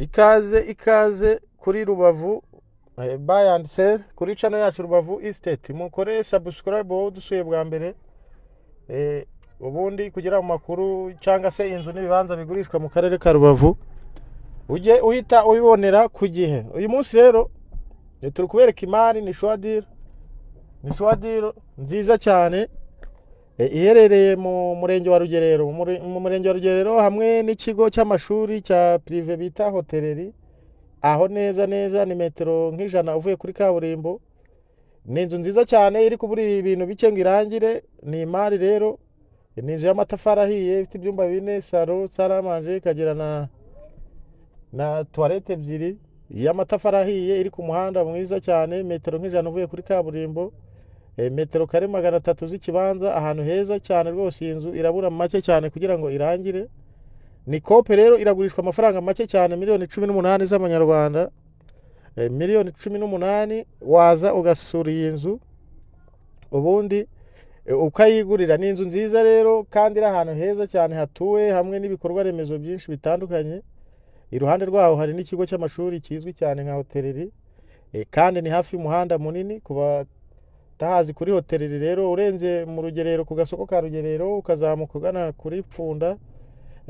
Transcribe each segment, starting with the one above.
ikaze kuri Rubavu buy and sell kuri channel yacu Rubavu Estate. Mukore subscribe wowe dusuye bwa mbere ubundi kugira mu makuru cyangwa se inzu n'ibibanza bigurishwa mu karere ka Rubavu ujye uhita ubibonera ku gihe. Uyu munsi rero turi kubereka imari ni Shwadiro nziza cyane iherereye mu murenge wa Rugerero, mu murenge wa Rugerero hamwe n'ikigo cy'amashuri cya prive bita hoteleri, aho neza ni metero nk'ijana uvuye kuri kaburimbo. Ni inzu nziza cyane iri kuburi ibintu bike ngo irangire. Ni imari rero, ni inzu y'amatafari ahiye ifite ibyumba 4, salo, saramanje, ikagira na toilette ebyiri y'amatafari ahiye, iri ku muhanda mwiza cyane, metero nk'ijana uvuye kuri kaburimbo, metero kare 300 z'ikibanza, ahantu heza cyane rwose. Iyi nzu irabura make cyane kugira ngo irangire. Ni kope rero, iragurishwa amafaranga make cyane, miliyoni 18 z'amanyarwanda. Miliyoni 18 waza ugasura iyi nzu ubundi ukayigurira. Ni inzu nziza rero kandi iri ahantu heza cyane hatuwe hamwe n'ibikorwa remezo byinshi bitandukanye. Iruhande rwaho hari n'ikigo cy'amashuri kizwi cyane nka hoteleri, kandi ni hafi y'umuhanda munini. Kuba tahazi kuri hoteleri rero, urenze mu Rugerero ku gasoko ka Rugerero ukazamuka ugana kuri Pfunda,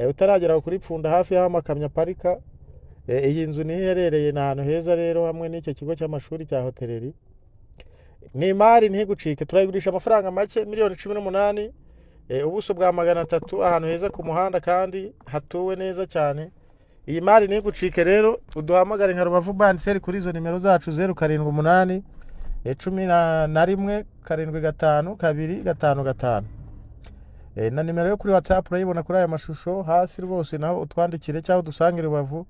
utaragera kuri Pfunda hafi y'aho amakamyo aparika, iyi nzu ni iherereye n'ahantu heza rero hamwe n'icyo kigo cy'amashuri cya hoteleri. Ni imari ntigucike, turayigurisha amafaranga make, miliyoni 18, ubuso bwa 300, ahantu heza ku muhanda kandi hatuwe neza cyane. Iyi mari ntigucike rero, uduhamagare nka Rubavu buy and sell kuri izo nimero zacu 078 11 75 255, na nimero yo kuri WhatsApp urayibona kuri aya mashusho hasi rwose, naho utwandikire cyangwa dusangire Rubavu.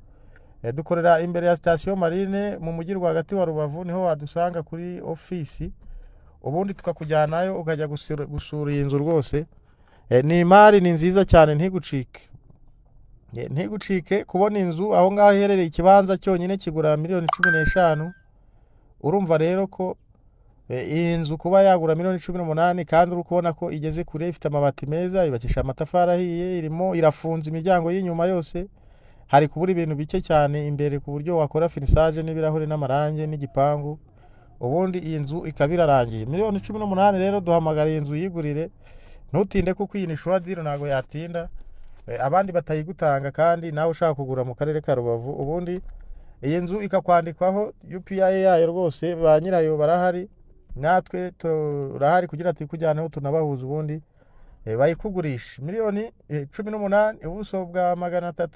Dukorera imbere ya station Marine mu mujyi rwagati wa Rubavu, niho wadusanga kuri office, ubundi tukakujyanayo ukajya gusura iyi nzu rwose. Ni imari ni nziza cyane, ntigucike kubona inzu aho ngaho iherereye. Ikibanza cyonyine kigura miliyoni 15. Urumva rero ko iyi nzu kuba yagura miliyoni 18 kandi uri kubona ko igeze kure, ifite amabati meza, ibakisha amatafari ahiye, irimo irafunze imiryango y'inyuma yose, hari kubura ibintu bike cyane imbere ku buryo wakora finissage n'ibirahure n'amarange n'igipangu, ubundi iyi nzu ikaba irarangiye. Miliyoni 18 rero duhamagara iyi nzu yigurire, ntutinde kuko iyi ni Shwadiro ntago yatinda, abandi batayigutanga kandi nawe ushaka kugura mu karere ka Rubavu, ubundi iyi nzu ikakwandikwaho UPI yayo rwose, ba nyirayo barahari, natwe turahari kugira tukujyaneho tunabahuza, ubundi bayikugurisha. Miliyoni 18, ubuso bwa 300